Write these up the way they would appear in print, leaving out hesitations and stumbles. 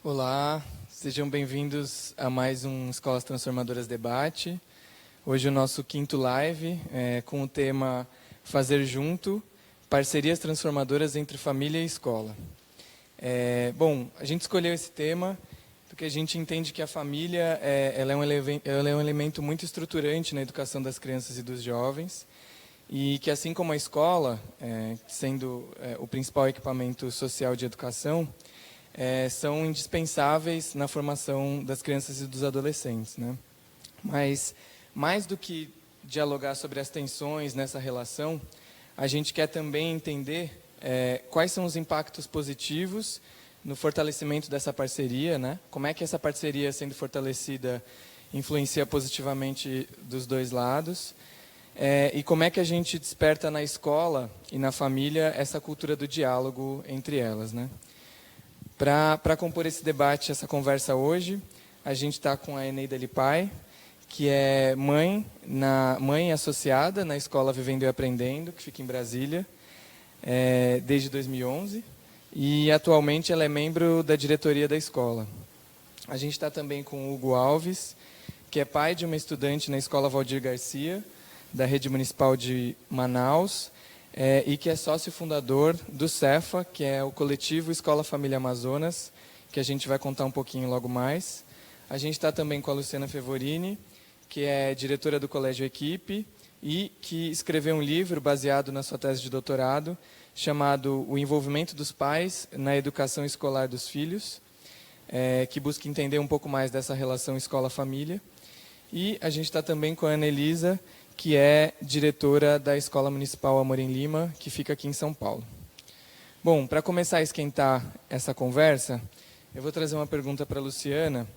Olá, sejam bem-vindos a mais um Escolas Transformadoras Debate. Hoje o nosso quinto live com o tema Fazer Junto, Parcerias Transformadoras entre Família e Escola. A gente escolheu esse tema porque a gente entende que a família ela é um elemento muito estruturante na educação das crianças e dos jovens e que, assim como a escola, sendo o principal equipamento social de educação, são indispensáveis na formação das crianças e dos adolescentes, né? Mas, mais do que dialogar sobre as tensões nessa relação, a gente quer também entender quais são os impactos positivos no fortalecimento dessa parceria, né? Como é que essa parceria, sendo fortalecida, influencia positivamente dos dois lados, e como é que a gente desperta na escola e na família essa cultura do diálogo entre elas, né? Para compor esse debate, essa conversa hoje, a gente está com a Eneida Lipai, que é mãe associada na Escola Vivendo e Aprendendo, que fica em Brasília, desde 2011, e atualmente ela é membro da diretoria da escola. A gente está também com o Hugo Alves, que é pai de uma estudante na Escola Valdir Garcia, da Rede Municipal de Manaus, e que é sócio fundador do CEFA, que é o coletivo Escola Família Amazonas, que a gente vai contar um pouquinho logo mais. A gente está também com a Luciana Fevorini, que é diretora do Colégio Equipe e que escreveu um livro baseado na sua tese de doutorado, chamado O Envolvimento dos Pais na Educação Escolar dos Filhos, que busca entender um pouco mais dessa relação escola-família. E a gente está também com a Ana Elisa, que é diretora da Escola Municipal Amorim Lima, que fica aqui em São Paulo. Bom, para começar a esquentar essa conversa, eu vou trazer uma pergunta para a Luciana,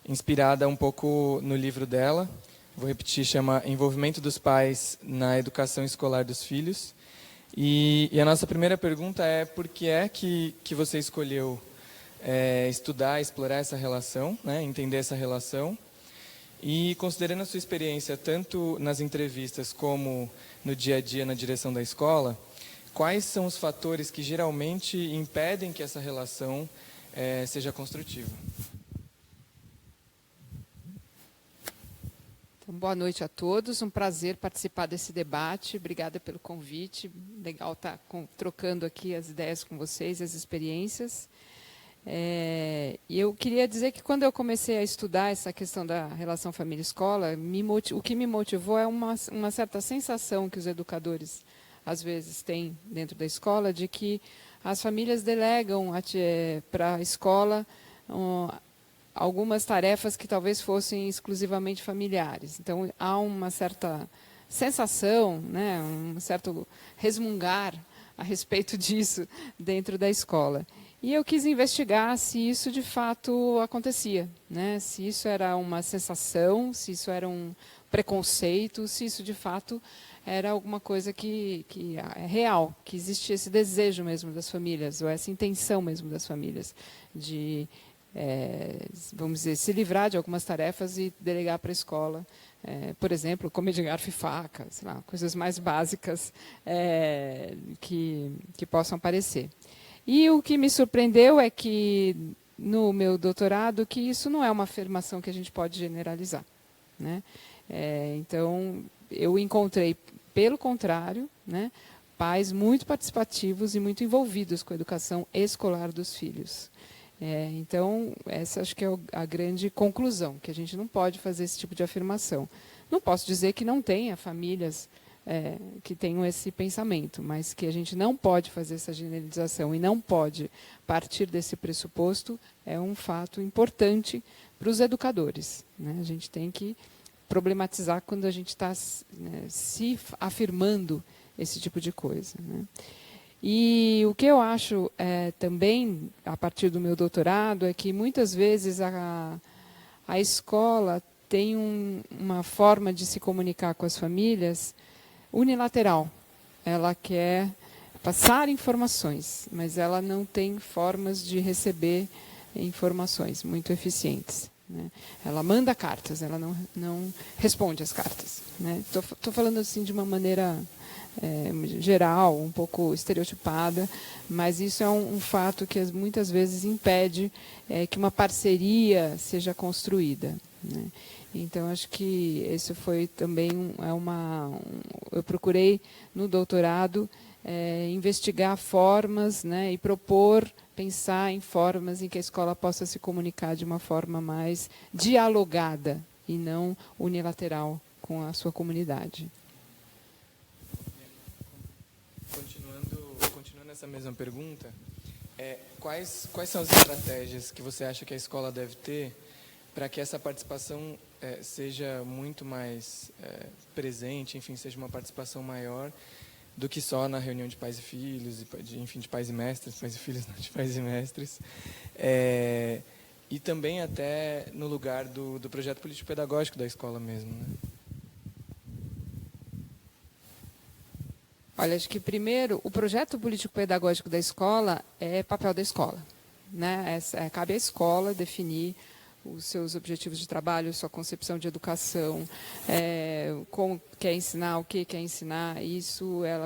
inspirada um pouco no livro dela. Vou repetir, chama Envolvimento dos Pais na Educação Escolar dos Filhos. E a nossa primeira pergunta é: por que é que você escolheu estudar, explorar essa relação, né, entender essa relação? E considerando a sua experiência, tanto nas entrevistas como no dia a dia na direção da escola, quais são os fatores que geralmente impedem que essa relação seja construtiva? Então, boa noite a todos, um prazer participar desse debate, obrigada pelo convite, legal estar trocando aqui as ideias com vocês, as experiências. E eu queria dizer que quando eu comecei a estudar essa questão da relação família-escola, o que me motivou é uma certa sensação que os educadores, às vezes, têm dentro da escola, de que as famílias delegam para a escola algumas tarefas que talvez fossem exclusivamente familiares. Então, há uma certa sensação, né, um certo resmungar a respeito disso dentro da escola. E eu quis investigar se isso de fato acontecia, né? Se isso era uma sensação, se isso era um preconceito, se isso de fato era alguma coisa que é real, que existia esse desejo mesmo das famílias, ou essa intenção mesmo das famílias de, vamos dizer, se livrar de algumas tarefas e delegar para a escola. Por exemplo, comer de garfo e faca, sei lá, coisas mais básicas que possam aparecer. E o que me surpreendeu é que, no meu doutorado, que isso não é uma afirmação que a gente pode generalizar, né? Então, eu encontrei, pelo contrário, né, pais muito participativos e muito envolvidos com a educação escolar dos filhos. Então, essa acho que é a grande conclusão, que a gente não pode fazer esse tipo de afirmação. Não posso dizer que não tenha famílias que tenham esse pensamento, mas que a gente não pode fazer essa generalização e não pode partir desse pressuposto é um fato importante para os educadores, né? A gente tem que problematizar quando a gente está se afirmando esse tipo de coisa, né? E o que eu acho também, a partir do meu doutorado, é que muitas vezes a escola tem uma forma de se comunicar com as famílias unilateral. Ela quer passar informações, mas ela não tem formas de receber informações muito eficientes, né? Ela manda cartas, ela não responde às cartas, né? Tô falando assim de uma maneira geral, um pouco estereotipada, mas isso é um fato que muitas vezes impede que uma parceria seja construída, né? Então, acho que esse foi também eu procurei, no doutorado, investigar formas, né, e pensar em formas em que a escola possa se comunicar de uma forma mais dialogada e não unilateral com a sua comunidade. Continuando essa mesma pergunta, quais são as estratégias que você acha que a escola deve ter para que essa participação seja muito mais presente, enfim, seja uma participação maior do que só na reunião de pais e filhos, enfim, de pais e mestres, pais e filhos, não, de pais e mestres, e também até no lugar do projeto político-pedagógico da escola mesmo, né? Olha, acho que, primeiro, o projeto político-pedagógico da escola é papel da escola, né? Cabe à escola definir os seus objetivos de trabalho, sua concepção de educação, como quer ensinar, o que quer ensinar,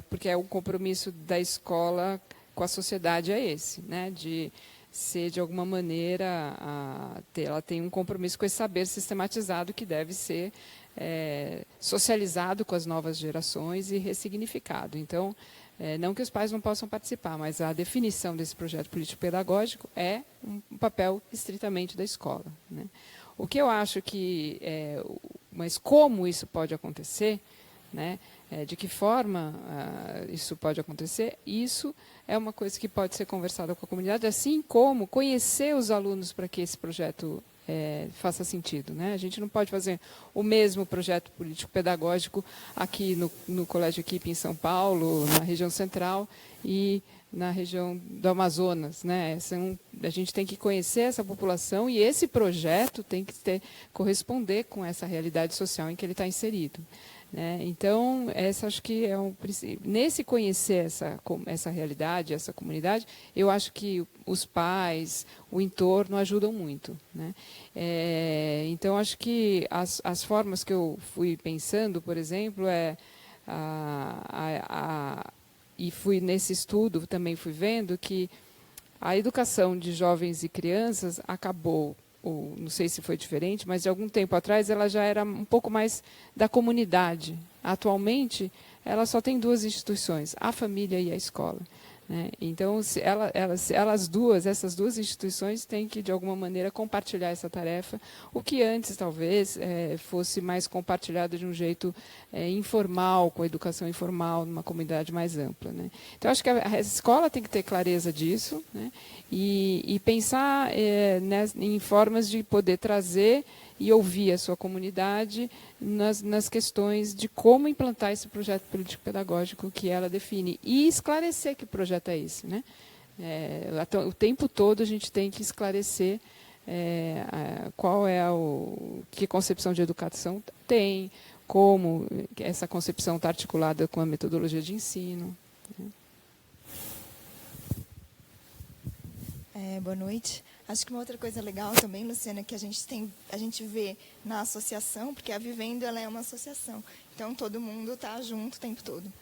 porque é o compromisso da escola com a sociedade esse, né? De ser, de alguma maneira, ela tem um compromisso com esse saber sistematizado que deve ser socializado com as novas gerações e ressignificado. Então, não que os pais não possam participar, mas a definição desse projeto político-pedagógico é um papel estritamente da escola, né? O que eu acho que... mas como isso pode acontecer, né? De que forma isso pode acontecer, isso é uma coisa que pode ser conversada com a comunidade, assim como conhecer os alunos para que esse projeto faça sentido, né? A gente não pode fazer o mesmo projeto político-pedagógico aqui no Colégio Equipe em São Paulo, na região central e na região do Amazonas, né? A gente tem que conhecer essa população e esse projeto tem que corresponder com essa realidade social em que ele está inserido, né? Então, acho que nesse conhecer essa realidade, essa comunidade, eu acho que os pais, o entorno ajudam muito, né? Então, acho que as formas que eu fui pensando, por exemplo, e fui nesse estudo, também fui vendo que a educação de jovens e crianças acabou, ou não sei se foi diferente, mas de algum tempo atrás ela já era um pouco mais da comunidade. Atualmente, ela só tem duas instituições, a família e a escola, né? Então, essas duas instituições têm que, de alguma maneira, compartilhar essa tarefa, o que antes, talvez, fosse mais compartilhado de um jeito informal, com a educação informal, numa comunidade mais ampla, né? Então, acho que a escola tem que ter clareza disso, né? E pensar em formas de poder trazer e ouvir a sua comunidade nas questões de como implantar esse projeto político-pedagógico que ela define e esclarecer que projeto é esse, né? O tempo todo a gente tem que esclarecer qual é que concepção de educação tem, como essa concepção está articulada com a metodologia de ensino, né? Boa noite. Acho que uma outra coisa legal também, Luciana, que a gente vê na associação, porque a Vivendo ela é uma associação, então todo mundo está junto o tempo todo.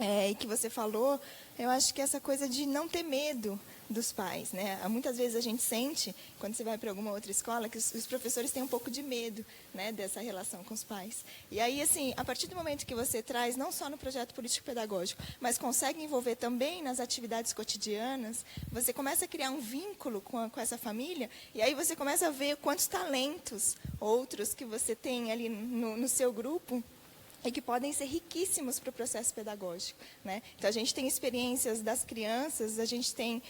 E que você falou, eu acho que essa coisa de não ter medo dos pais, né? Muitas vezes a gente sente, quando você vai para alguma outra escola, que os professores têm um pouco de medo, né, dessa relação com os pais. E aí, assim, a partir do momento que você traz, não só no projeto político-pedagógico, mas consegue envolver também nas atividades cotidianas, você começa a criar um vínculo com essa família, e aí você começa a ver quantos talentos outros que você tem ali no seu grupo, e que podem ser riquíssimos para o processo pedagógico, né? Então, a gente tem experiências das crianças, a gente tem...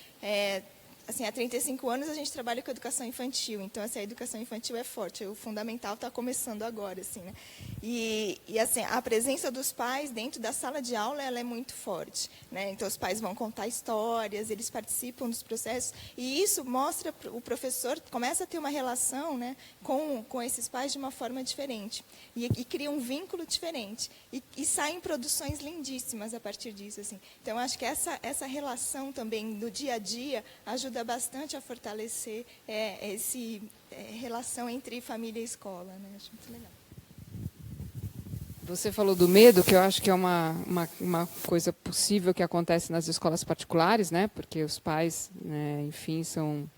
assim, há 35 anos a gente trabalha com educação infantil, então assim, a educação infantil é forte, o fundamental está começando agora, assim, né? E assim, a presença dos pais dentro da sala de aula ela é muito forte, né? Então os pais vão contar histórias, eles participam dos processos, e isso mostra, o professor começa a ter uma relação, né, com esses pais de uma forma diferente, e cria um vínculo diferente, e saem produções lindíssimas a partir disso, assim. Então acho que essa relação também do dia a dia ajuda bastante a fortalecer essa relação entre família e escola, né? Acho muito legal. Você falou do medo, que eu acho que é uma coisa possível que acontece nas escolas particulares, né? Porque os pais, né, enfim, são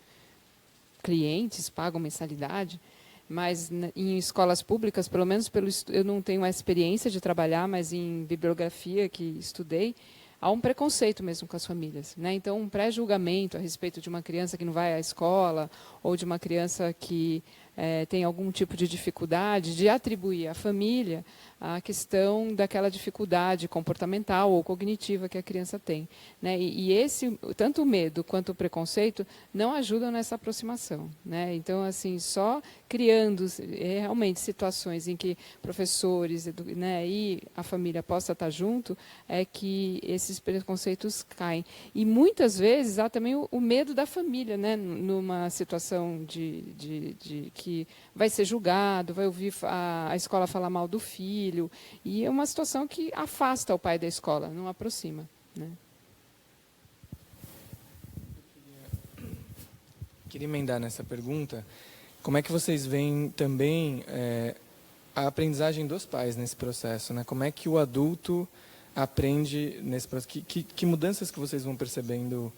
clientes, pagam mensalidade. Mas em escolas públicas, pelo menos eu não tenho a experiência de trabalhar, mas em bibliografia que estudei, há um preconceito mesmo com as famílias, né? Então, um pré-julgamento a respeito de uma criança que não vai à escola ou de uma criança que tem algum tipo de dificuldade, de atribuir à família a questão daquela dificuldade comportamental ou cognitiva que a criança tem, né? Tanto o medo quanto o preconceito não ajudam nessa aproximação, né? Então, assim, só criando realmente situações em que professores, né, e a família possa estar junto, é que esses preconceitos caem. E muitas vezes há também o medo da família, né, numa situação de que vai ser julgado, vai ouvir a escola falar mal do filho, e é uma situação que afasta o pai da escola, não aproxima, né? Queria emendar nessa pergunta, como é que vocês veem também a aprendizagem dos pais nesse processo, né? Como é que o adulto aprende nesse processo? Que mudanças que vocês vão percebendo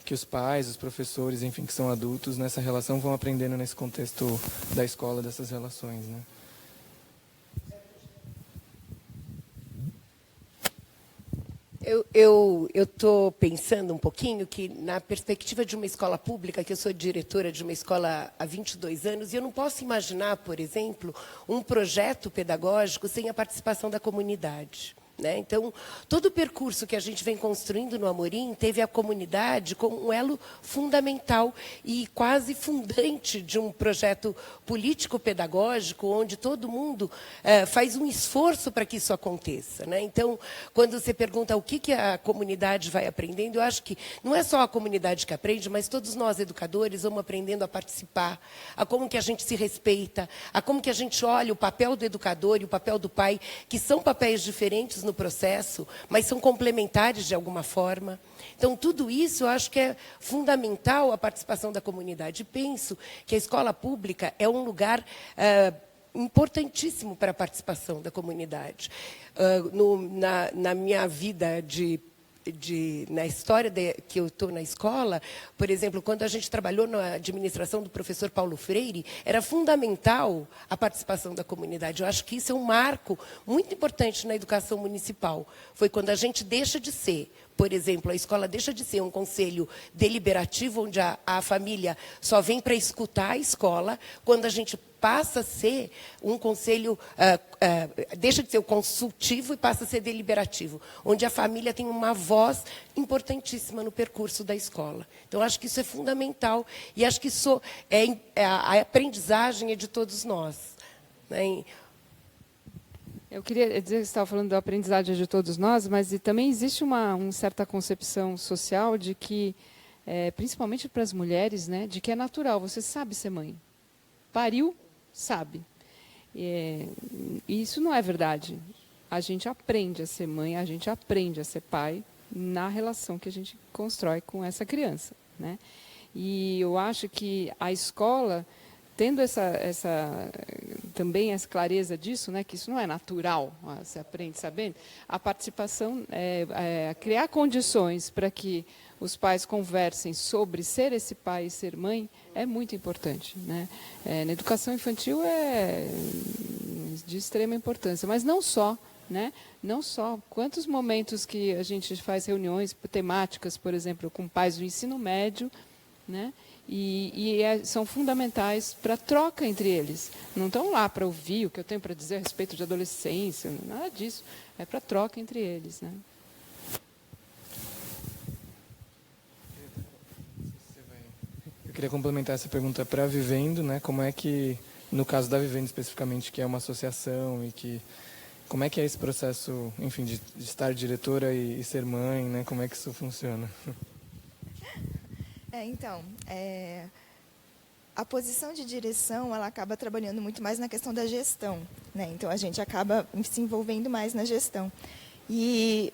que os pais, os professores, enfim, que são adultos, nessa relação vão aprendendo nesse contexto da escola, dessas relações, né? Eu estou pensando um pouquinho que, na perspectiva de uma escola pública, que eu sou diretora de uma escola há 22 anos, e eu não posso imaginar, por exemplo, um projeto pedagógico sem a participação da comunidade, né? Então, todo o percurso que a gente vem construindo no Amorim teve a comunidade como um elo fundamental e quase fundante de um projeto político-pedagógico, onde todo mundo faz um esforço para que isso aconteça, né? Então, quando você pergunta o que a comunidade vai aprendendo, eu acho que não é só a comunidade que aprende, mas todos nós, educadores, vamos aprendendo a participar, a como que a gente se respeita, a como que a gente olha o papel do educador e o papel do pai, que são papéis diferentes no processo, mas são complementares de alguma forma. Então, tudo isso eu acho que é fundamental a participação da comunidade. E penso que a escola pública é um lugar importantíssimo para a participação da comunidade. Na minha vida na história que eu estou na escola, por exemplo, quando a gente trabalhou na administração do professor Paulo Freire, era fundamental a participação da comunidade. Eu acho que isso é um marco muito importante na educação municipal. Foi quando a gente deixa de ser, por exemplo, a escola deixa de ser um conselho deliberativo, onde a família só vem para escutar a escola, quando a gente passa a ser um conselho, deixa de ser o consultivo e passa a ser deliberativo, onde a família tem uma voz importantíssima no percurso da escola. Então, acho que isso é fundamental e acho que isso a aprendizagem é de todos nós, né? Eu queria dizer que você estava falando da aprendizagem de todos nós, mas também existe uma certa concepção social de que, principalmente para as mulheres, né, de que é natural, você sabe ser mãe. Pariu, sabe. E isso não é verdade. A gente aprende a ser mãe, a gente aprende a ser pai na relação que a gente constrói com essa criança, né? E eu acho que a escola, tendo também essa clareza disso, né, que isso não é natural, você aprende sabendo, a participação, criar condições para que os pais conversem sobre ser esse pai e ser mãe é muito importante, né? Na educação infantil é de extrema importância, mas não só, né? Não só. Quantos momentos que a gente faz reuniões temáticas, por exemplo, com pais do ensino médio, né? São fundamentais para a troca entre eles. Não estão lá para ouvir o que eu tenho para dizer a respeito de adolescência, nada disso. É para a troca entre eles, né? Eu queria complementar essa pergunta para a Vivendo, né? Como é que, no caso da Vivendo especificamente, que é uma associação, como é que é esse processo, enfim, de estar diretora e ser mãe, né? Como é que isso funciona? A posição de direção, ela acaba trabalhando muito mais na questão da gestão, né? Então, a gente acaba se envolvendo mais na gestão.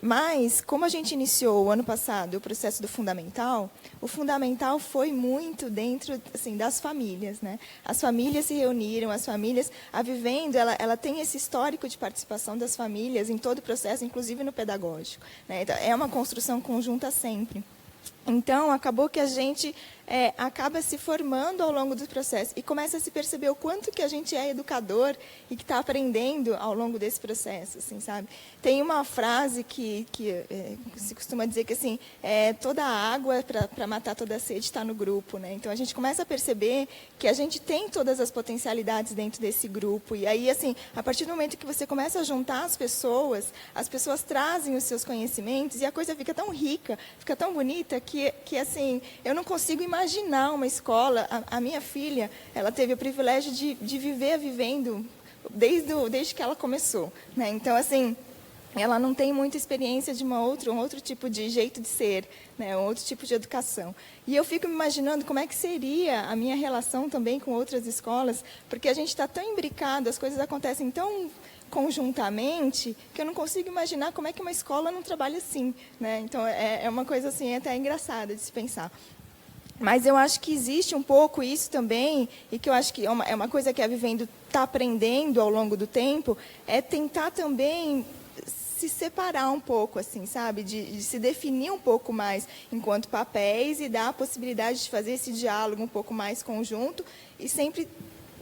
Mas, como a gente iniciou o ano passado o processo do fundamental, o fundamental foi muito dentro assim, das famílias, né? As famílias se reuniram, a Vivendo, ela tem esse histórico de participação das famílias em todo o processo, inclusive no pedagógico, né? Então, é uma construção conjunta sempre. Então, acabou que a gente acaba se formando ao longo do processo e começa a se perceber o quanto que a gente é educador e que está aprendendo ao longo desse processo, assim, sabe? Tem uma frase que se costuma dizer que assim, toda a água para matar toda a sede está no grupo, né? Então, a gente começa a perceber que a gente tem todas as potencialidades dentro desse grupo. E aí, assim, a partir do momento que você começa a juntar as pessoas trazem os seus conhecimentos e a coisa fica tão rica, fica tão bonita que assim, eu não consigo imaginar uma escola. A minha filha, ela teve o privilégio de viver a Vivendo desde que ela começou, né? Então, assim, ela não tem muita experiência de um outro tipo de jeito de ser, né? Um outro tipo de educação. E eu fico me imaginando como é que seria a minha relação também com outras escolas, porque a gente está tão imbricado, as coisas acontecem tão conjuntamente, que eu não consigo imaginar como é que uma escola não trabalha assim, né? Então, é uma coisa assim, até engraçada de se pensar. Mas eu acho que existe um pouco isso também, e que eu acho que é uma coisa que a Vivendo está aprendendo ao longo do tempo, é tentar também se separar um pouco, assim, sabe? De se definir um pouco mais enquanto papéis e dar a possibilidade de fazer esse diálogo um pouco mais conjunto e sempre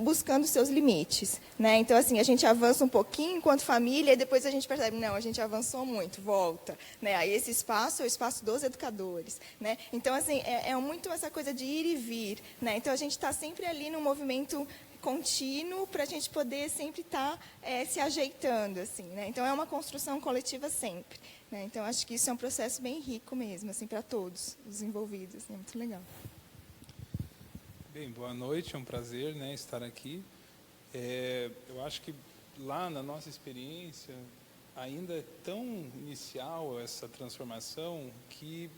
buscando seus limites, né? Então, assim, a gente avança um pouquinho enquanto família e depois a gente percebe, não, a gente avançou muito, volta, né? Aí esse espaço é o espaço dos educadores, né? Então, assim, é muito essa coisa de ir e vir, né? Então, a gente está sempre ali num movimento contínuo para a gente poder sempre estar se ajeitando, assim, né? Então, é uma construção coletiva sempre, né? Então, acho que isso é um processo bem rico mesmo, assim, para todos os envolvidos, né? Muito legal. Bem, boa noite, é um prazer, né, estar aqui. Eu acho que lá na nossa experiência ainda é tão inicial essa transformação que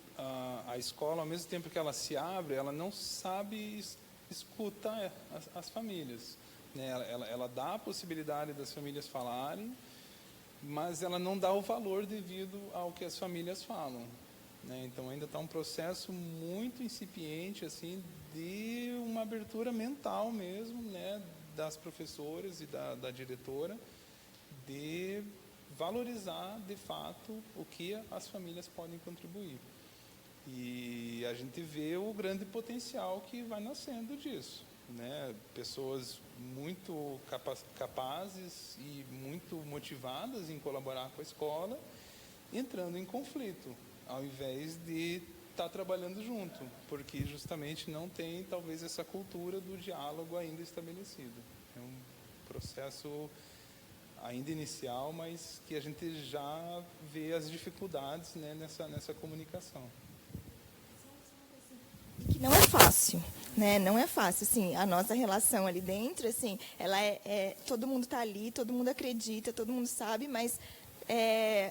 a escola, ao mesmo tempo que ela se abre, ela não sabe escutar as famílias, né? Ela dá a possibilidade das famílias falarem, mas ela não dá o valor devido ao que as famílias falam, né? Então ainda está um processo muito incipiente, assim, de uma abertura mental mesmo, né, das professoras e da diretora, de valorizar de fato o que as famílias podem contribuir. E a gente vê o grande potencial que vai nascendo disso, né? Pessoas muito capazes e muito motivadas em colaborar com a escola, entrando em conflito, ao invés de estar trabalhando junto, porque justamente não tem, talvez, essa cultura do diálogo ainda estabelecido. É um processo ainda inicial, mas que a gente já vê as dificuldades, né, nessa comunicação. Que não é fácil, né? Não é fácil, assim, a nossa relação ali dentro, assim, ela todo mundo está ali, todo mundo acredita, todo mundo sabe, mas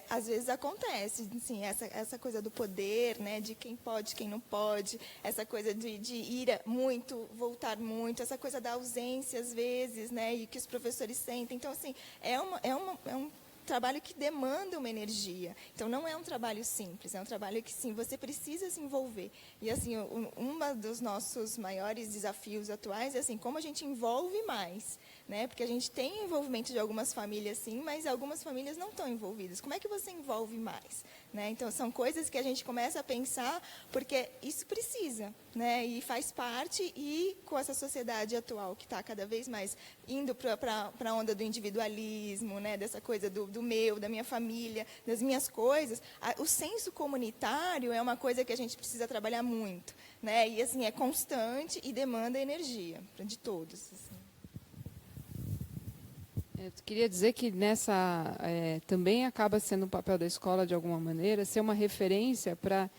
às vezes acontece, assim, essa coisa do poder, né, de quem pode, quem não pode, essa coisa de ir muito, voltar muito, essa coisa da ausência às vezes, né, e que os professores sentem. Então, assim, é um trabalho que demanda uma energia. Então, não é um trabalho simples, é um trabalho que, sim, você precisa se envolver. E, assim, um dos nossos maiores desafios atuais é, assim, como a gente envolve mais, né? Porque a gente tem envolvimento de algumas famílias, sim, mas algumas famílias não estão envolvidas. Como é que você envolve mais? Né? Então, são coisas que a gente começa a pensar, porque isso precisa, né? E faz parte, e com essa sociedade atual que está cada vez mais indo para a onda do individualismo, né? Dessa coisa do meu, da minha família, das minhas coisas, o senso comunitário é uma coisa que a gente precisa trabalhar muito, né? E, assim, é constante e demanda energia de todos. Assim. Eu queria dizer que também acaba sendo um papel da escola, de alguma maneira, ser uma referência para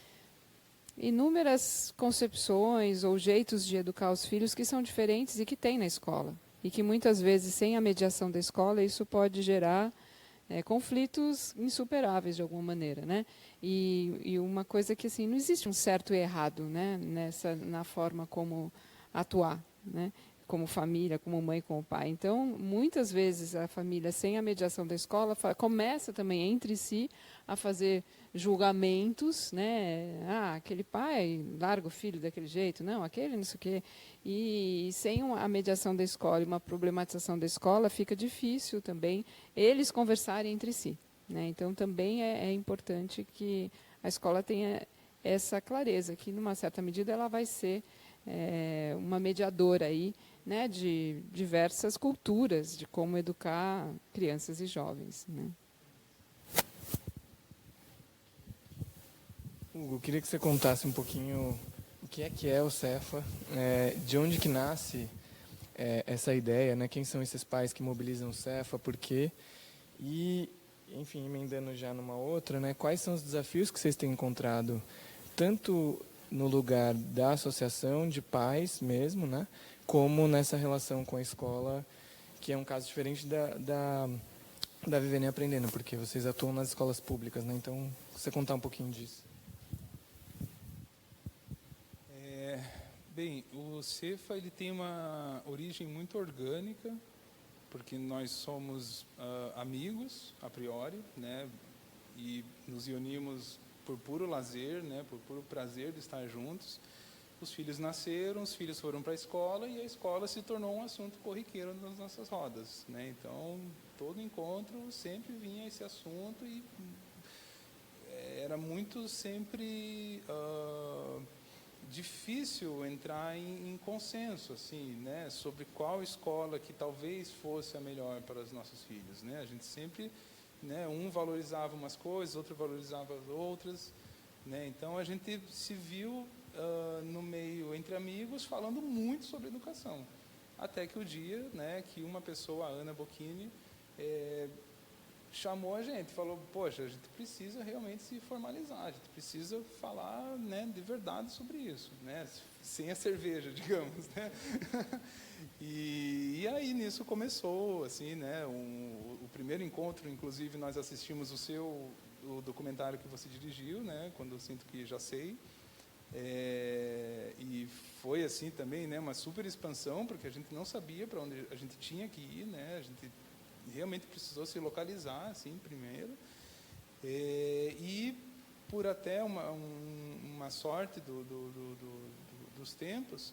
inúmeras concepções ou jeitos de educar os filhos que são diferentes e que tem na escola. E que, muitas vezes, sem a mediação da escola, isso pode gerar conflitos insuperáveis, de alguma maneira, né? E uma coisa que, assim, não existe um certo e errado, né, na forma como atuar, né? como família, como mãe, como pai. Então, muitas vezes a família, sem a mediação da escola, começa também entre si a fazer julgamentos, né? Ah, aquele pai larga o filho daquele jeito, não, aquele não sei o quê. E sem a mediação da escola e uma problematização da escola, fica difícil também eles conversarem entre si, né? Então, também é importante que a escola tenha essa clareza, que, numa certa medida, ela vai ser uma mediadora aí, né, de diversas culturas, de como educar crianças e jovens, né? Hugo, eu queria que você contasse um pouquinho o que é o Cefa, de onde que nasce essa ideia, né? Quem são esses pais que mobilizam o Cefa, por quê? E, enfim, emendando já numa outra, né? Quais são os desafios que vocês têm encontrado, tanto no lugar da associação de pais mesmo, né? Como nessa relação com a escola, que é um caso diferente da Vivendo e Aprendendo, porque vocês atuam nas escolas públicas, né? Então, você contar um pouquinho disso. Bem, o Cefa ele tem uma origem muito orgânica, porque nós somos amigos, a priori, né? E nos unimos por puro lazer, né? Por puro prazer de estar juntos. Os filhos nasceram, os filhos foram para a escola e a escola se tornou um assunto corriqueiro nas nossas rodas, né? Então, todo encontro sempre vinha esse assunto e era muito sempre difícil entrar em consenso, assim, né, sobre qual escola que talvez fosse a melhor para os nossos filhos, né? A gente sempre, né, um valorizava umas coisas, outro valorizava as outras, né? Então a gente se viu no meio entre amigos falando muito sobre educação, até que o dia, né, que uma pessoa, a Ana Bocchini, chamou a gente, falou, poxa, a gente precisa realmente se formalizar, a gente precisa falar, né, de verdade sobre isso, né, sem a cerveja, digamos, né. E aí nisso começou, assim, né, o primeiro encontro, inclusive nós assistimos o documentário que você dirigiu, né, Quando eu Sinto Que Já Sei, e foi assim também, né, uma super expansão, porque a gente não sabia para onde a gente tinha que ir, né, a gente realmente precisou se localizar, assim, primeiro, e por até uma sorte dos tempos,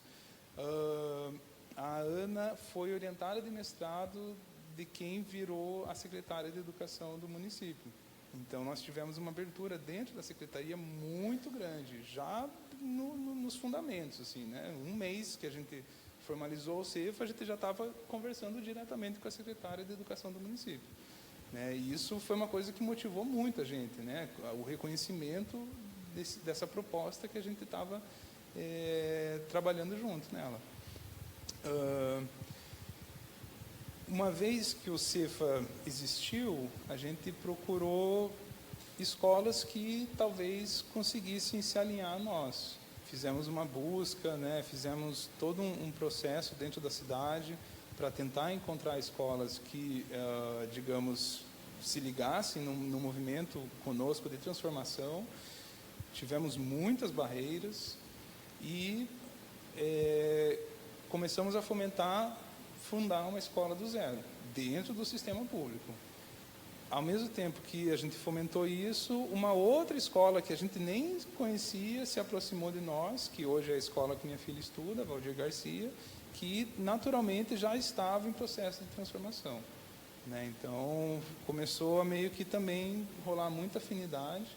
a Ana foi orientada de mestrado de quem virou a secretária de Educação do município. Então, nós tivemos uma abertura dentro da secretaria muito grande, já nos fundamentos, assim, né? Um mês que a gente formalizou o Cefa, a gente já estava conversando diretamente com a secretária de Educação do município, né? E isso foi uma coisa que motivou muito a gente, né? O reconhecimento dessa proposta que a gente estava trabalhando junto nela. Uma vez que o Cefa existiu, a gente procurou escolas que talvez conseguissem se alinhar a nós. Fizemos uma busca, né? Fizemos todo um processo dentro da cidade para tentar encontrar escolas que, digamos, se ligassem no movimento conosco de transformação. Tivemos muitas barreiras e começamos a fundar uma escola do zero, dentro do sistema público. Ao mesmo tempo que a gente fomentou isso, uma outra escola que a gente nem conhecia se aproximou de nós, que hoje é a escola que minha filha estuda, Valdir Garcia, que naturalmente já estava em processo de transformação, né? Então, começou a meio que também rolar muita afinidade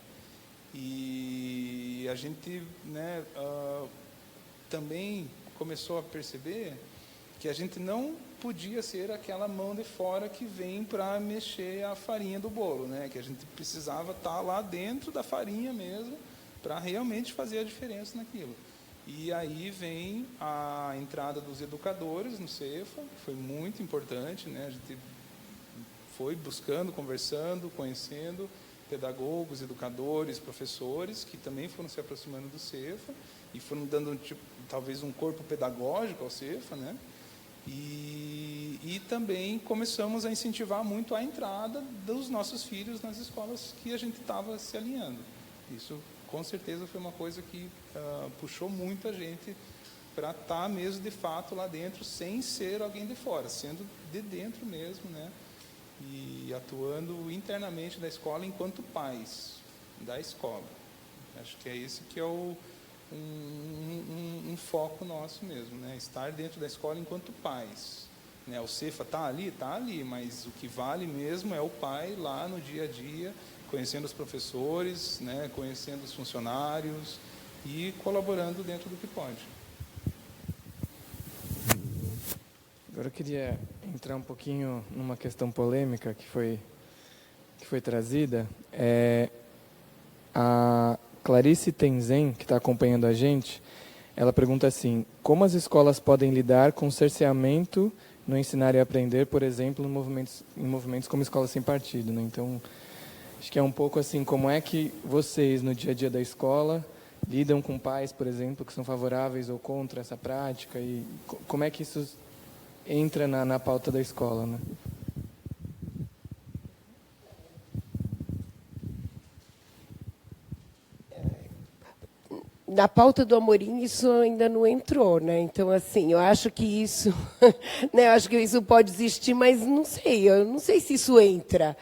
e a gente, né, também começou a perceber que a gente não podia ser aquela mão de fora que vem para mexer a farinha do bolo, né? Que a gente precisava estar lá dentro da farinha mesmo para realmente fazer a diferença naquilo. E aí vem a entrada dos educadores no Cefa, que foi muito importante, né? A gente foi buscando, conversando, conhecendo pedagogos, educadores, professores, que também foram se aproximando do Cefa e foram dando, talvez, um corpo pedagógico ao Cefa, né? E também começamos a incentivar muito a entrada dos nossos filhos nas escolas que a gente estava se alinhando. Isso, com certeza, foi uma coisa que puxou muito a gente para estar mesmo de fato lá dentro, sem ser alguém de fora, sendo de dentro mesmo, né? E atuando internamente da escola enquanto pais da escola. Acho que é esse que é um foco nosso mesmo, né? Estar dentro da escola enquanto pais. Né? O Cefa está ali, mas o que vale mesmo é o pai lá no dia a dia, conhecendo os professores, né? Conhecendo os funcionários e colaborando dentro do que pode. Agora eu queria entrar um pouquinho numa questão polêmica que foi trazida. A Clarice Tenzen, que está acompanhando a gente, ela pergunta assim: como as escolas podem lidar com cerceamento no ensinar e aprender, por exemplo, em movimentos como Escola Sem Partido, né? Então, acho que é um pouco assim, como é que vocês, no dia a dia da escola, lidam com pais, por exemplo, que são favoráveis ou contra essa prática, e como é que isso entra na pauta da escola, né? Na pauta do Amorim isso ainda não entrou, né? Então, assim, eu acho que isso, né? Eu acho que isso pode existir, mas eu não sei se isso entra.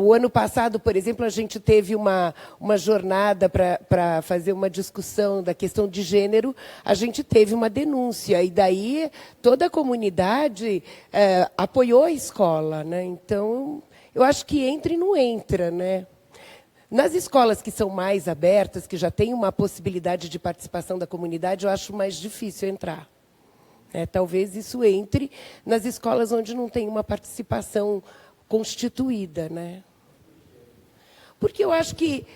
O ano passado, por exemplo, a gente teve uma jornada para fazer uma discussão da questão de gênero, a gente teve uma denúncia, e daí toda a comunidade apoiou a escola, né? Então, eu acho que entra e não entra, né? Nas escolas que são mais abertas, que já têm uma possibilidade de participação da comunidade, eu acho mais difícil entrar. Talvez isso entre nas escolas onde não tem uma participação constituída, né? Porque eu acho que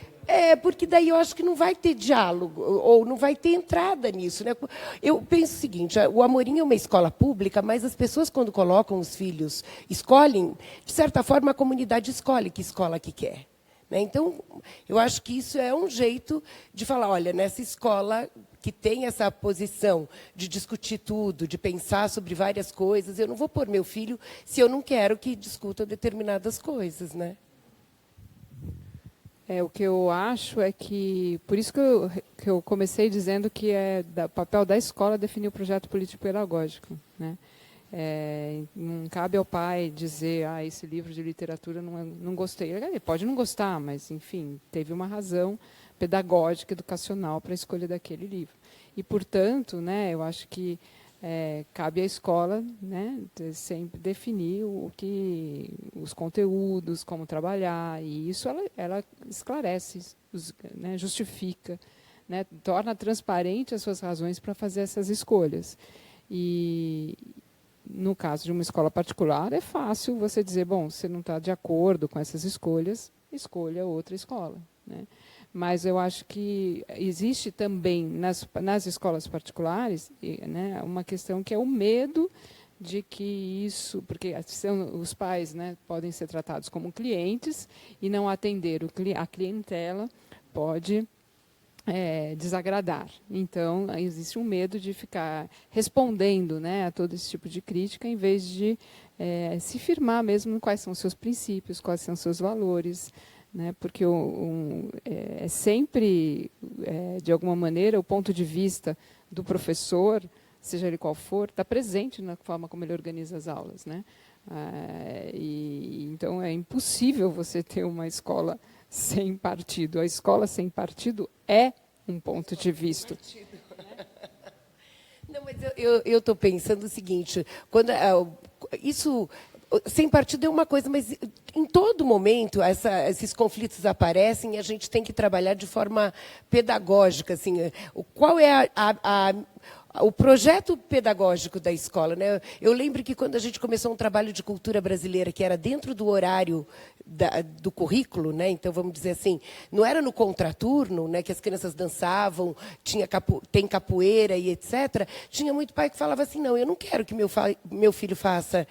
porque daí eu acho que não vai ter diálogo ou não vai ter entrada nisso, né? Eu penso o seguinte: o Amorim é uma escola pública, mas as pessoas, quando colocam os filhos, escolhem, de certa forma, a comunidade escolhe que escola que quer. Então, eu acho que isso é um jeito de falar: olha, nessa escola que tem essa posição de discutir tudo, de pensar sobre várias coisas, eu não vou pôr meu filho se eu não quero que discuta determinadas coisas, né? O que eu acho é que, por isso que eu comecei dizendo que é papel da escola definir o projeto político-pedagógico, né? Não cabe ao pai dizer: esse livro de literatura não gostei. Ele pode não gostar, mas, enfim, teve uma razão pedagógica, educacional para a escolha daquele livro. E, portanto, né, eu acho que cabe à escola, né, sempre definir os conteúdos, como trabalhar, e isso ela esclarece, né, justifica, né, torna transparente as suas razões para fazer essas escolhas. E, no caso de uma escola particular, é fácil você dizer: bom, você não está de acordo com essas escolhas, escolha outra escola, né? Mas eu acho que existe também nas escolas particulares, né, uma questão que é o medo de que isso, porque os pais, né, podem ser tratados como clientes e não atender a clientela pode desagradar. Então, existe um medo de ficar respondendo, né, a todo esse tipo de crítica, em vez de se firmar mesmo quais são os seus princípios, quais são os seus valores, né, porque sempre, de alguma maneira, o ponto de vista do professor, seja ele qual for, está presente na forma como ele organiza as aulas, né? Então, é impossível você ter uma escola sem partido. A escola sem partido é um ponto de vista. Não, mas eu estou pensando o seguinte: quando isso sem partido é uma coisa, mas em todo momento esses conflitos aparecem e a gente tem que trabalhar de forma pedagógica, assim, qual é o projeto pedagógico da escola, né? Eu lembro que quando a gente começou um trabalho de cultura brasileira, que era dentro do horário do currículo, né? Então, vamos dizer assim, não era no contraturno, né, que as crianças dançavam, tem capoeira e etc. Tinha muito pai que falava assim: não, eu não quero que meu filho faça,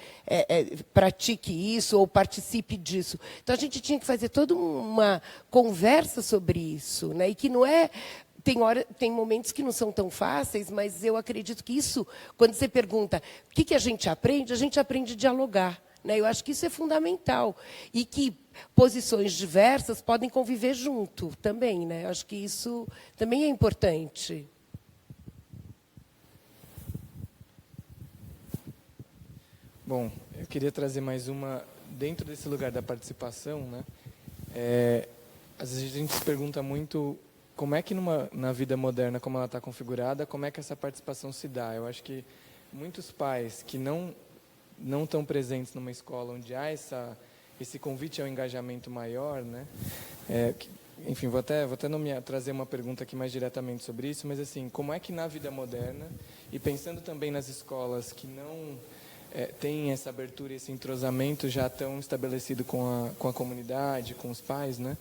pratique isso ou participe disso. Então, a gente tinha que fazer toda uma conversa sobre isso, né? E que não é... Tem momentos que não são tão fáceis, mas eu acredito que isso, quando você pergunta o que a gente aprende a dialogar, né? Eu acho que isso é fundamental. E que posições diversas podem conviver junto também, né? Eu acho que isso também é importante. Bom, eu queria trazer mais uma, dentro desse lugar da participação, né? Às vezes a gente se pergunta muito como é que na vida moderna, como ela está configurada, como é que essa participação se dá. Eu acho que muitos pais que não estão presentes numa escola onde há esse convite ao engajamento maior, né? Enfim, vou até trazer uma pergunta aqui mais diretamente sobre isso, mas assim, como é que na vida moderna, e pensando também nas escolas que não têm essa abertura e esse entrosamento já tão estabelecido com a comunidade, com os pais, né?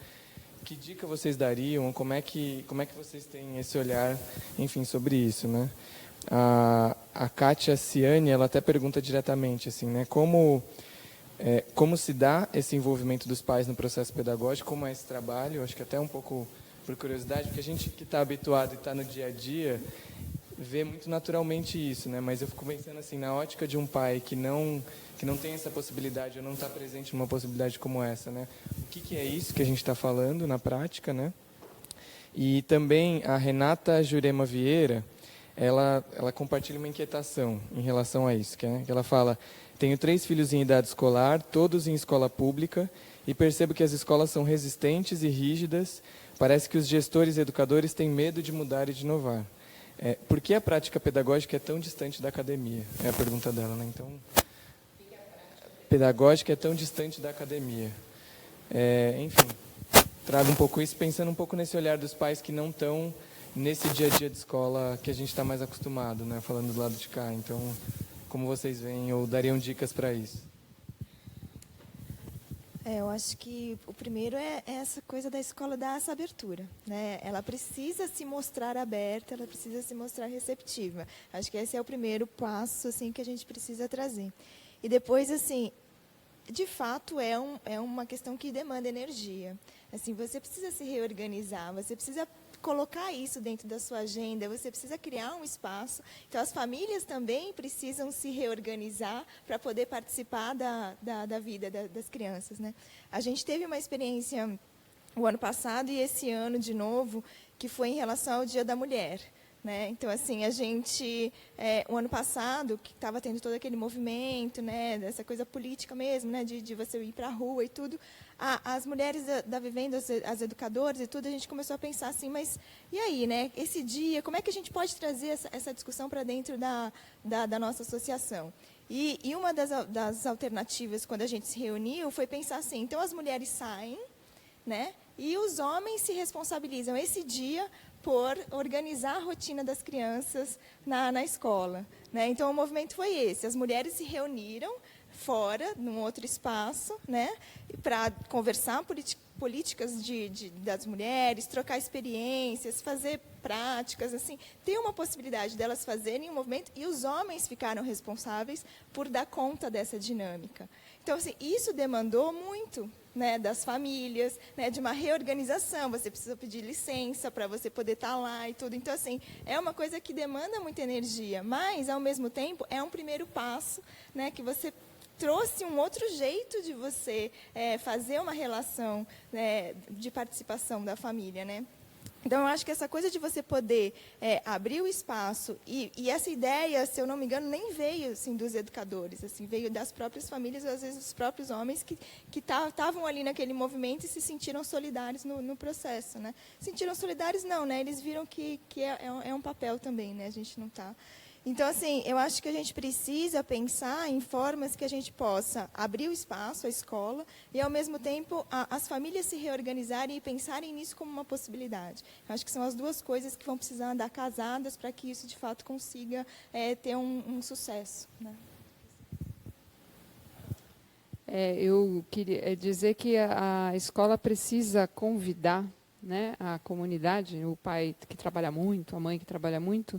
Que dica vocês dariam? Como é que vocês têm esse olhar, enfim, sobre isso, né? A Kátia Ciani, ela até pergunta diretamente, assim, né? Como se dá esse envolvimento dos pais no processo pedagógico, como é esse trabalho? Acho que até um pouco por curiosidade, porque a gente que está habituado e está no dia a dia vê muito naturalmente isso, né? Mas eu fico pensando assim, na ótica de um pai que não tem essa possibilidade, ou não está presente numa possibilidade como essa, né? O que é isso que a gente está falando na prática, né? E também a Renata Jurema Vieira, ela compartilha uma inquietação em relação a isso, que ela fala: tenho 3 filhos em idade escolar, todos em escola pública, e percebo que as escolas são resistentes e rígidas. Parece que os gestores e educadores têm medo de mudar e de inovar. Por que a prática pedagógica é tão distante da academia? É a pergunta dela, né? Então, pedagógica é tão distante da academia. Enfim, trago um pouco isso, pensando um pouco nesse olhar dos pais que não estão nesse dia a dia de escola que a gente está mais acostumado, né? Falando do lado de cá. Então, como vocês veem, ou dariam dicas para isso? Eu acho que o primeiro é essa coisa da escola dar essa abertura, né? Ela precisa se mostrar aberta, ela precisa se mostrar receptiva. Acho que esse é o primeiro passo, assim, que a gente precisa trazer. E depois, assim, de fato, é uma questão que demanda energia. Assim, você precisa se reorganizar, você precisa colocar isso dentro da sua agenda, você precisa criar um espaço. Então, as famílias também precisam se reorganizar para poder participar da vida das crianças, né? A gente teve uma experiência o ano passado e esse ano de novo, que foi em relação ao Dia da Mulher, né? Então, assim, a gente, o ano passado, que estava tendo todo aquele movimento, né, dessa coisa política mesmo, né, de você ir para a rua e tudo, as mulheres da vivenda, as educadoras e tudo, a gente começou a pensar assim, mas e aí, né, esse dia, como é que a gente pode trazer essa discussão para dentro da nossa associação? E uma das alternativas, quando a gente se reuniu, foi pensar assim, então as mulheres saem, né, e os homens se responsabilizam esse dia por organizar a rotina das crianças na escola, né? Então, o movimento foi esse. As mulheres se reuniram fora, num outro espaço, né, para conversar políticas das mulheres, trocar experiências, fazer práticas, assim, ter uma possibilidade delas fazerem um movimento, e os homens ficaram responsáveis por dar conta dessa dinâmica. Então, assim, isso demandou muito, né, das famílias, né, de uma reorganização. Você precisa pedir licença para você poder estar lá e tudo. Então, assim, é uma coisa que demanda muita energia, mas, ao mesmo tempo, é um primeiro passo, né, que você trouxe um outro jeito de você fazer uma relação, né, de participação da família, né? Então, eu acho que essa coisa de você poder abrir o espaço, e essa ideia, se eu não me engano, nem veio assim, dos educadores, assim, veio das próprias famílias, ou às vezes dos próprios homens que estavam ali naquele movimento e se sentiram solidários no processo, né? Sentiram solidários? Não, né? Eles viram que é um papel também, né? A gente não está... Então, assim, eu acho que a gente precisa pensar em formas que a gente possa abrir o espaço, a escola, e, ao mesmo tempo, as famílias se reorganizarem e pensarem nisso como uma possibilidade. Eu acho que são as duas coisas que vão precisar andar casadas para que isso, de fato, consiga ter um sucesso, né? Eu queria dizer que a escola precisa convidar, né, a comunidade, o pai que trabalha muito, a mãe que trabalha muito,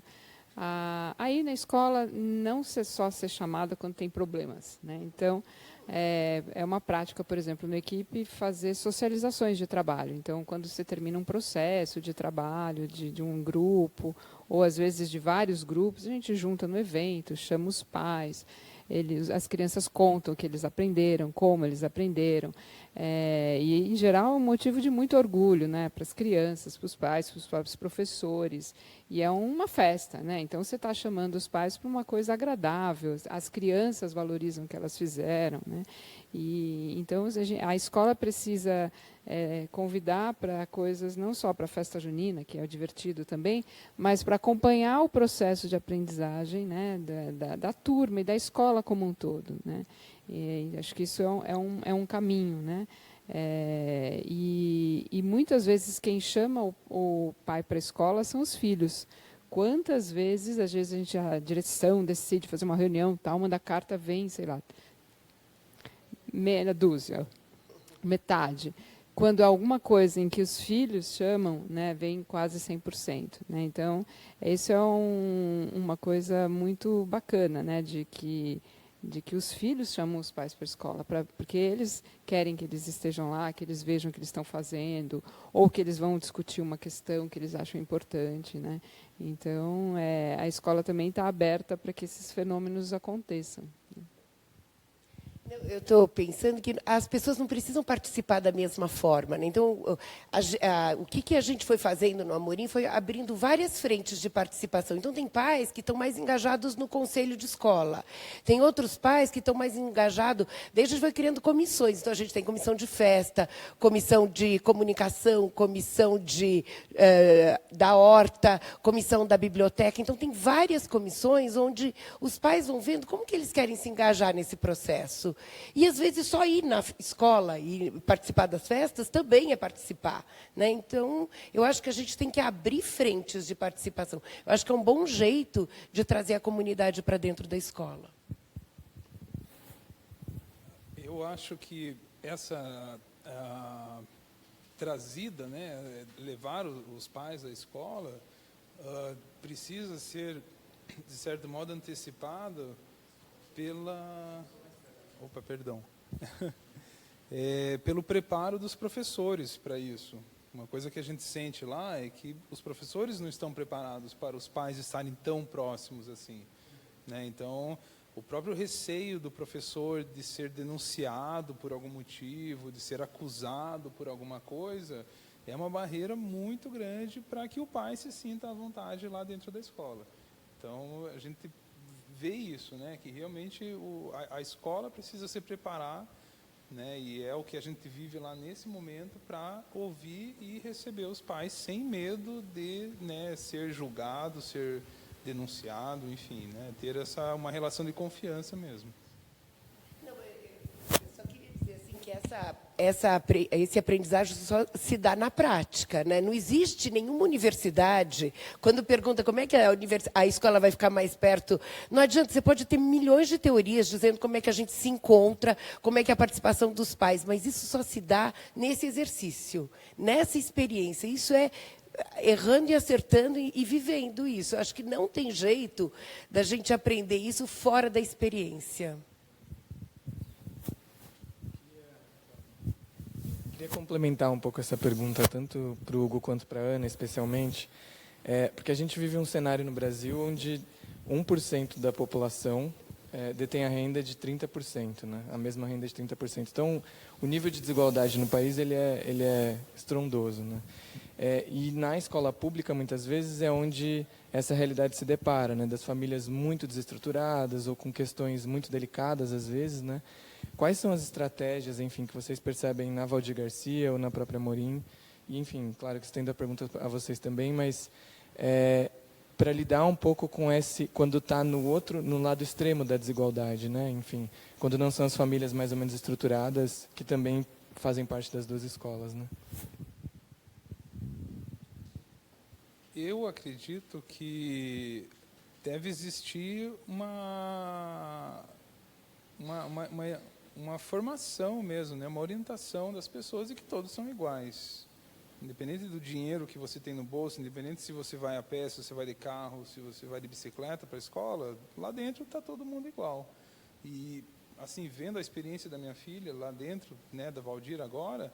aí na escola não só ser chamada quando tem problemas, né? Então, é uma prática, por exemplo, na equipe, fazer socializações de trabalho. Então, quando você termina um processo de trabalho de um grupo, ou às vezes de vários grupos, a gente junta no evento, chama os pais, as crianças contam o que eles aprenderam, como eles aprenderam. E, em geral, é um motivo de muito orgulho, né, para as crianças, para os pais, para os próprios professores. E é uma festa, né? Então, você está chamando os pais para uma coisa agradável. As crianças valorizam o que elas fizeram, né? E, então, a escola precisa convidar para coisas, não só para a festa junina, que é divertido também, mas para acompanhar o processo de aprendizagem, né, da turma e da escola como um todo, né? E acho que isso é um caminho, né? E muitas vezes quem chama o pai para a escola são os filhos. Quantas vezes, às vezes a direção decide fazer uma reunião, tal, manda carta, vem, sei lá, meia dúzia, metade. Quando há alguma coisa em que os filhos chamam, né, vem quase 100%. Né? Então, isso é uma coisa muito bacana, né, de que os filhos chamam os pais para a escola, porque eles querem que eles estejam lá, que eles vejam o que eles estão fazendo, ou que eles vão discutir uma questão que eles acham importante. Né? Então, a escola também está aberta para que esses fenômenos aconteçam. Eu estou pensando que as pessoas não precisam participar da mesma forma. Né? Então, o que a gente foi fazendo no Amorim foi abrindo várias frentes de participação. Então, tem pais que estão mais engajados no conselho de escola. Tem outros pais que estão mais engajados... Daí a gente vai criando comissões. Então, a gente tem comissão de festa, comissão de comunicação, comissão da horta, comissão da biblioteca. Então, tem várias comissões onde os pais vão vendo como que eles querem se engajar nesse processo. E, às vezes, só ir na escola e participar das festas também é participar. Né? Então, eu acho que a gente tem que abrir frentes de participação. Eu acho que é um bom jeito de trazer a comunidade para dentro da escola. Eu acho que essa trazida, né, levar os pais à escola, precisa ser, de certo modo, antecipada pelo preparo dos professores para isso. Uma coisa que a gente sente lá é que os professores não estão preparados para os pais estarem tão próximos assim. Né? Então, o próprio receio do professor de ser denunciado por algum motivo, de ser acusado por alguma coisa, é uma barreira muito grande para que o pai se sinta à vontade lá dentro da escola. Então, a gente vê isso, né, que realmente a escola precisa se preparar, né, e é o que a gente vive lá nesse momento para ouvir e receber os pais sem medo de, né, ser julgado, ser denunciado, enfim, né, ter uma relação de confiança mesmo. Eu só queria dizer assim que esse aprendizagem só se dá na prática. Né? Não existe nenhuma universidade, quando pergunta como é que a escola vai ficar mais perto, não adianta, você pode ter milhões de teorias dizendo como é que a gente se encontra, como é que é a participação dos pais, mas isso só se dá nesse exercício, nessa experiência. Isso é errando e acertando e vivendo isso. Acho que não tem jeito da gente aprender isso fora da experiência. Queria complementar um pouco essa pergunta, tanto para o Hugo quanto para a Ana, especialmente, porque a gente vive um cenário no Brasil onde 1% da população detém a renda de 30%, né? A mesma renda de 30%. Então, o nível de desigualdade no país ele é estrondoso. Né? E na escola pública, muitas vezes, é onde essa realidade se depara, né? Das famílias muito desestruturadas ou com questões muito delicadas, às vezes, né? Quais são as estratégias, enfim, que vocês percebem na Valdir Garcia ou na própria Amorim? E, enfim, claro que estendo a pergunta a vocês também, mas para lidar um pouco com quando está no lado extremo da desigualdade, né? Enfim, quando não são as famílias mais ou menos estruturadas que também fazem parte das duas escolas, né? Eu acredito que deve existir uma formação mesmo, né? Uma orientação das pessoas de que todos são iguais. Independente do dinheiro que você tem no bolso, independente se você vai a pé, se você vai de carro, se você vai de bicicleta para a escola, lá dentro está todo mundo igual. E, assim, vendo a experiência da minha filha lá dentro, né, da Valdir agora,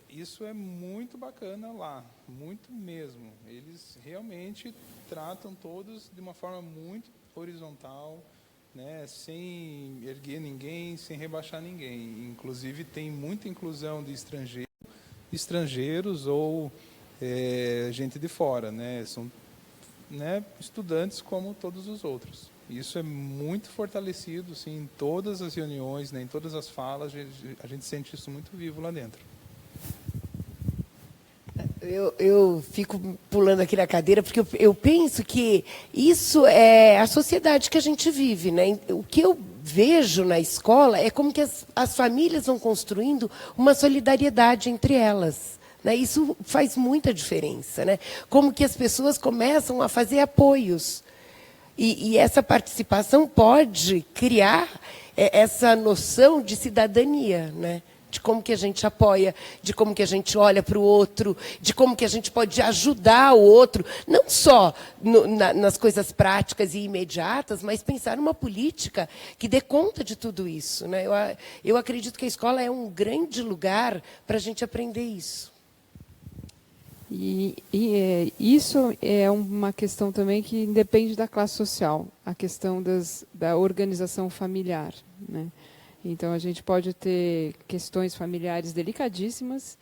isso é muito bacana lá, muito mesmo. Eles realmente tratam todos de uma forma muito horizontal, né, sem erguer ninguém, sem rebaixar ninguém. Inclusive, tem muita inclusão de estrangeiros ou gente de fora, né? São, né, estudantes como todos os outros. Isso é muito fortalecido, sim, em todas as reuniões, né, em todas as falas, a gente sente isso muito vivo lá dentro. Eu fico pulando aqui na cadeira, porque eu penso que isso é a sociedade que a gente vive, né? O que eu vejo na escola é como que as famílias vão construindo uma solidariedade entre elas. Né? Isso faz muita diferença. Né? Como que as pessoas começam a fazer apoios. E essa participação pode criar essa noção de cidadania, né? De como que a gente apoia, de como que a gente olha para o outro, de como que a gente pode ajudar o outro, não só nas coisas práticas e imediatas, mas pensar numa política que dê conta de tudo isso. Né? Eu acredito que a escola é um grande lugar para a gente aprender isso. Isso é uma questão também que independe da classe social, a questão da organização familiar, né? Então, a gente pode ter questões familiares delicadíssimas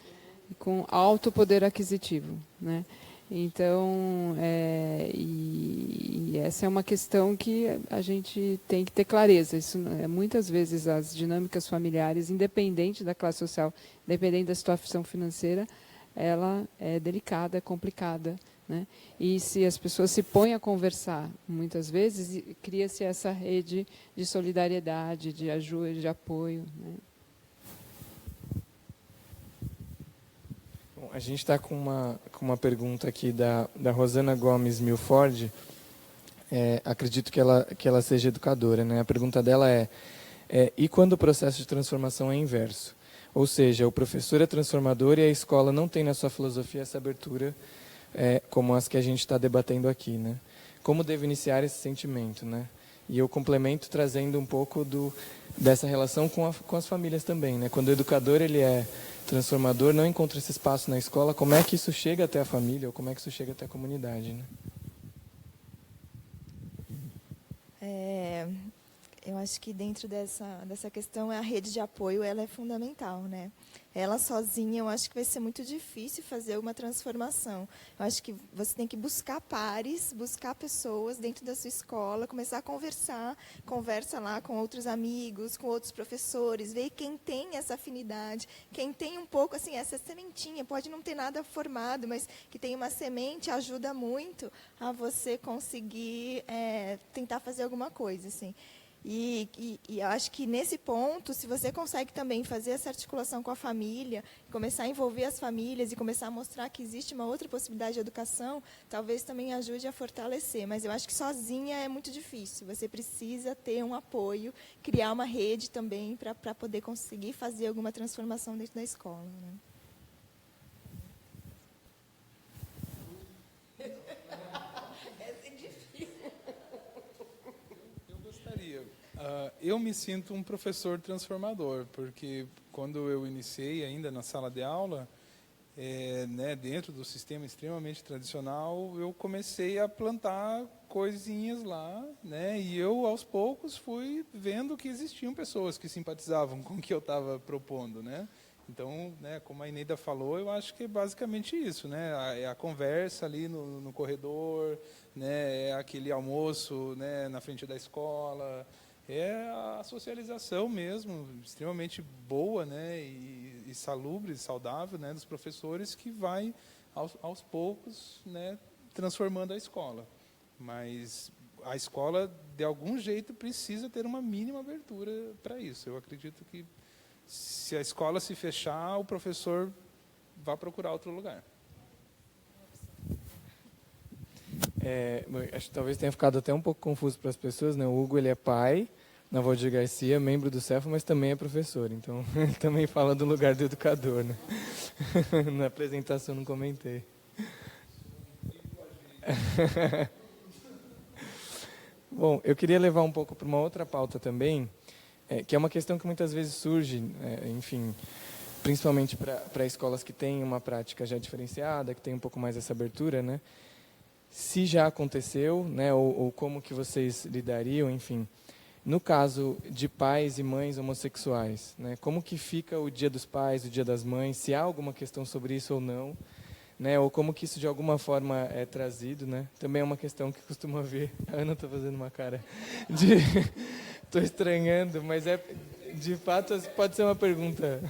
com alto poder aquisitivo, né? Então, essa é uma questão que a gente tem que ter clareza. Isso, muitas vezes, as dinâmicas familiares, independente da classe social, independente da situação financeira, ela é delicada, é complicada. Né? E se as pessoas se põem a conversar, muitas vezes, cria-se essa rede de solidariedade, de ajuda, de apoio. Né? Bom, a gente está com uma pergunta aqui da Rosana Gomes Milford. Acredito que ela seja educadora. Né? A pergunta dela e quando o processo de transformação é inverso? Ou seja, o professor é transformador e a escola não tem na sua filosofia essa abertura como as que a gente está debatendo aqui, né? Como devo iniciar esse sentimento, né? E eu complemento trazendo um pouco dessa relação com as famílias também, né? Quando o educador ele é transformador, não encontra esse espaço na escola, como é que isso chega até a família ou como é que isso chega até a comunidade, né? Eu acho que dentro dessa questão a rede de apoio ela é fundamental, né? Ela sozinha eu acho que vai ser muito difícil fazer uma transformação. Eu acho que você tem que buscar pares, buscar pessoas dentro da sua escola, começar a conversa lá com outros amigos, com outros professores, ver quem tem essa afinidade, quem tem um pouco assim essa sementinha, pode não ter nada formado, mas que tem uma semente ajuda muito a você conseguir tentar fazer alguma coisa, assim. E eu acho que, nesse ponto, se você consegue também fazer essa articulação com a família, começar a envolver as famílias e começar a mostrar que existe uma outra possibilidade de educação, talvez também ajude a fortalecer. Mas eu acho que sozinha é muito difícil. Você precisa ter um apoio, criar uma rede também para poder conseguir fazer alguma transformação dentro da escola, né? Eu me sinto um professor transformador, porque quando eu iniciei ainda na sala de aula, dentro do sistema extremamente tradicional, eu comecei a plantar coisinhas lá, né, e eu, aos poucos, fui vendo que existiam pessoas que simpatizavam com o que eu estava propondo, né. Então, né, como a Eneida falou, eu acho que é basicamente isso, né, é a conversa ali no corredor, né, é aquele almoço, né, na frente da escola, é a socialização mesmo, extremamente boa, né, e salubre, saudável, né, dos professores, que vai, aos poucos, né, transformando a escola. Mas a escola, de algum jeito, precisa ter uma mínima abertura para isso. Eu acredito que, se a escola se fechar, o professor vai procurar outro lugar. Acho que talvez tenha ficado até um pouco confuso para as pessoas, né? O Hugo ele é pai, na Valdir Garcia, membro do Cefo, mas também é professor. Então, ele também fala do lugar do educador, né? Na apresentação não comentei. Bom, eu queria levar um pouco para uma outra pauta também, que é uma questão que muitas vezes surge, enfim, principalmente para escolas que têm uma prática já diferenciada, que tem um pouco mais essa abertura, né? Se já aconteceu, né, ou como que vocês lidariam, enfim, no caso de pais e mães homossexuais, né? Como que fica o Dia dos Pais, o Dia das Mães, se há alguma questão sobre isso ou não, né? Ou como que isso de alguma forma é trazido, né? Também é uma questão que costuma ver. A Ana está fazendo uma cara de estou estranhando, mas de fato pode ser uma pergunta,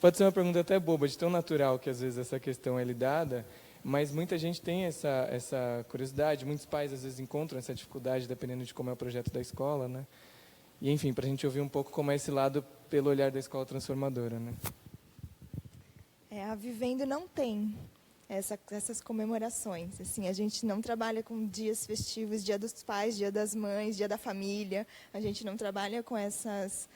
pode ser uma pergunta até boba, de tão natural que às vezes essa questão é lidada, mas muita gente tem essa curiosidade, muitos pais às vezes encontram essa dificuldade dependendo de como é o projeto da escola, né? E enfim, para a gente ouvir um pouco como é esse lado pelo olhar da escola transformadora, né? A Vivendo não tem essas comemorações. Assim, a gente não trabalha com dias festivos, Dia dos Pais, Dia das Mães, Dia da Família. A gente não trabalha com essas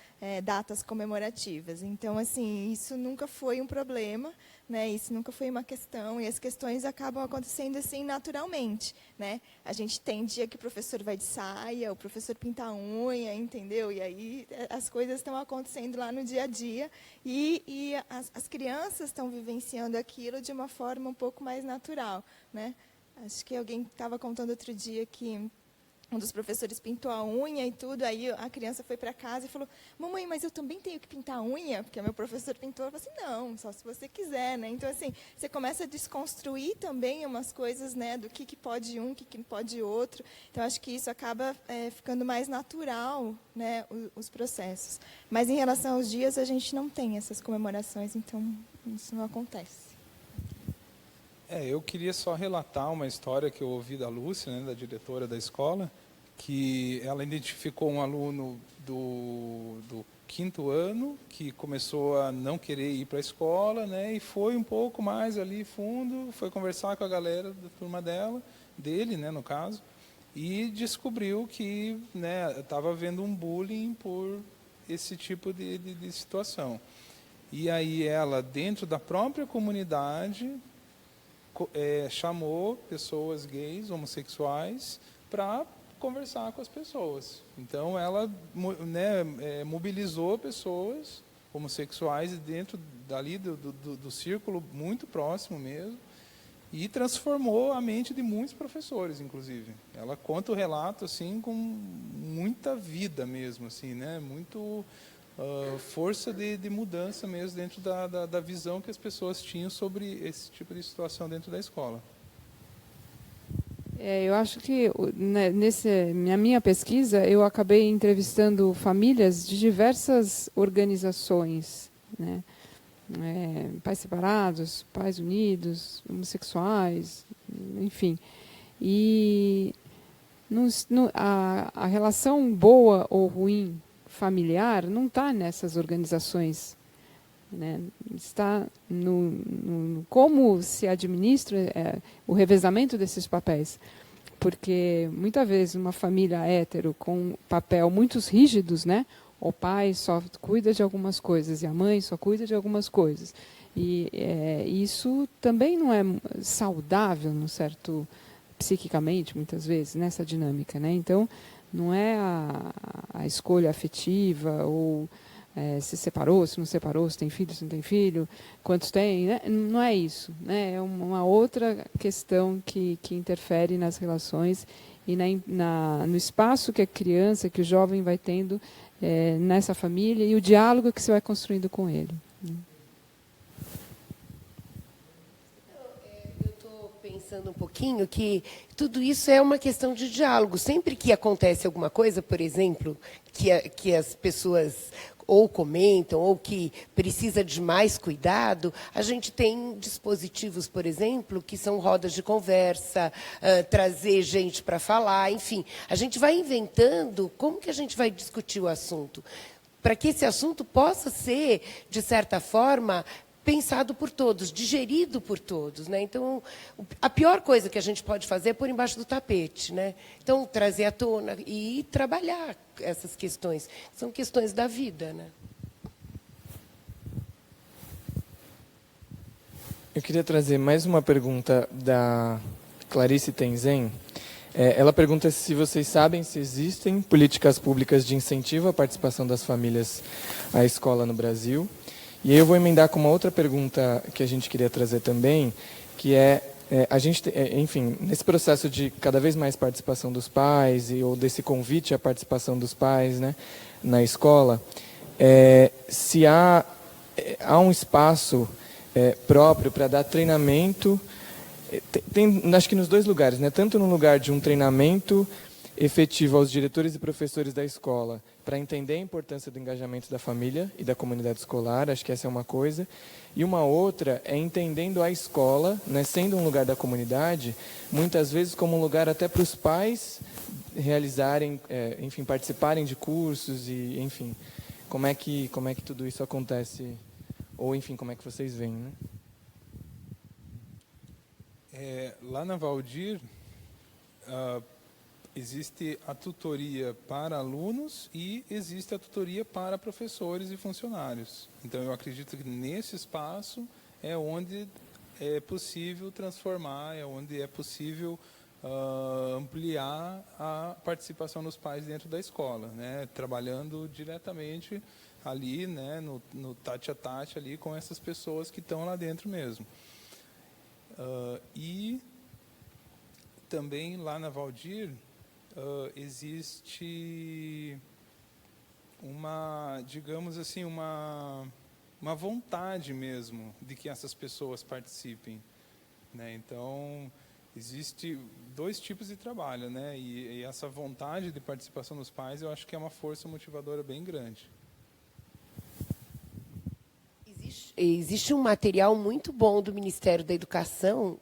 datas comemorativas. Então, assim, isso nunca foi um problema, né? Isso nunca foi uma questão, e as questões acabam acontecendo assim naturalmente, né? A gente tem dia que o professor vai de saia, o professor pinta a unha, entendeu? E aí as coisas estão acontecendo lá no dia a dia, e as crianças estão vivenciando aquilo de uma forma um pouco mais natural, né? Acho que alguém estava contando outro dia que um dos professores pintou a unha e tudo, aí a criança foi para casa e falou: mamãe, mas eu também tenho que pintar a unha? Porque meu professor pintou. Eu falei assim: não, só se você quiser, né? Então, assim, você começa a desconstruir também umas coisas, né, do que pode um, o que pode outro. Então, acho que isso acaba ficando mais natural, né, os processos. Mas, em relação aos dias, a gente não tem essas comemorações, então isso não acontece. Eu queria só relatar uma história que eu ouvi da Lúcia, né, da diretora da escola, que ela identificou um aluno do 5º ano que começou a não querer ir para a escola, né, e foi um pouco mais ali fundo, foi conversar com a galera da turma dele, né, no caso, e descobriu que, né, estava havendo um bullying por esse tipo de situação. E aí ela, dentro da própria comunidade, chamou pessoas gays, homossexuais, para conversar com as pessoas. Então, ela, né, mobilizou pessoas homossexuais dentro dali do círculo muito próximo mesmo, e transformou a mente de muitos professores, inclusive. Ela conta o relato assim com muita vida mesmo, assim, né, muito força de mudança mesmo dentro da visão que as pessoas tinham sobre esse tipo de situação dentro da escola. Eu acho que na minha pesquisa eu acabei entrevistando famílias de diversas organizações, né? Pais separados, pais unidos, homossexuais, enfim. E a relação boa ou ruim familiar não está nessas organizações, né? Está no como se administra o revezamento desses papéis, porque muitas vezes uma família hétero com papel muito rígidos, né? O pai só cuida de algumas coisas e a mãe só cuida de algumas coisas, e isso também não é saudável, no certo, psiquicamente, muitas vezes, nessa dinâmica, né? Então, não é a escolha afetiva, ou se separou, se não separou, se tem filho, se não tem filho, quantos tem, né? Não é isso, né? É uma outra questão que interfere nas relações e no espaço que a criança, que o jovem vai tendo nessa família, e o diálogo que você vai construindo com ele. Pensando um pouquinho que tudo isso é uma questão de diálogo. Sempre que acontece alguma coisa, por exemplo, que as pessoas ou comentam, ou que precisa de mais cuidado, a gente tem dispositivos, por exemplo, que são rodas de conversa, trazer gente para falar, enfim. A gente vai inventando como que a gente vai discutir o assunto, para que esse assunto possa ser, de certa forma, pensado por todos, digerido por todos, né? Então, a pior coisa que a gente pode fazer é pôr embaixo do tapete, né? Então, trazer à tona e trabalhar essas questões. São questões da vida, né? Eu queria trazer mais uma pergunta da Clarice Tenzen. Ela pergunta se vocês sabem se existem políticas públicas de incentivo à participação das famílias à escola no Brasil. E aí eu vou emendar com uma outra pergunta que a gente queria trazer também, que é a gente, enfim, nesse processo de cada vez mais participação dos pais ou desse convite à participação dos pais, né, na escola, se há um espaço próprio para dar treinamento, acho que nos dois lugares, né, tanto no lugar de um treinamento efetivo aos diretores e professores da escola, para entender a importância do engajamento da família e da comunidade escolar, acho que essa é uma coisa. E uma outra é entendendo a escola, né, sendo um lugar da comunidade, muitas vezes como um lugar até para os pais realizarem, enfim, participarem de cursos e, enfim, como é que tudo isso acontece, ou, enfim, como é que vocês veem, né? Lá na Valdir, existe a tutoria para alunos e existe a tutoria para professores e funcionários. Então, eu acredito que nesse espaço é onde é possível transformar, é onde é possível ampliar a participação dos pais dentro da escola, né? Trabalhando diretamente ali, né, no tete a tete ali com essas pessoas que estão lá dentro mesmo. E também lá na Valdir, existe digamos assim, uma vontade mesmo de que essas pessoas participem, né? Então, existe dois tipos de trabalho, né? E essa vontade de participação dos pais, eu acho que é uma força motivadora bem grande. Existe um material muito bom do Ministério da Educação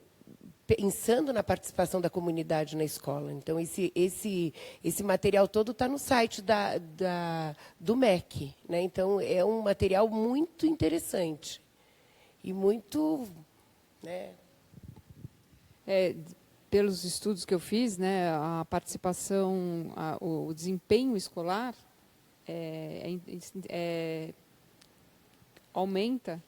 pensando na participação da comunidade na escola. Então, esse material todo está no site do MEC, né? Então, é um material muito interessante e muito, né? Pelos estudos que eu fiz, né, a participação, o desempenho escolar aumenta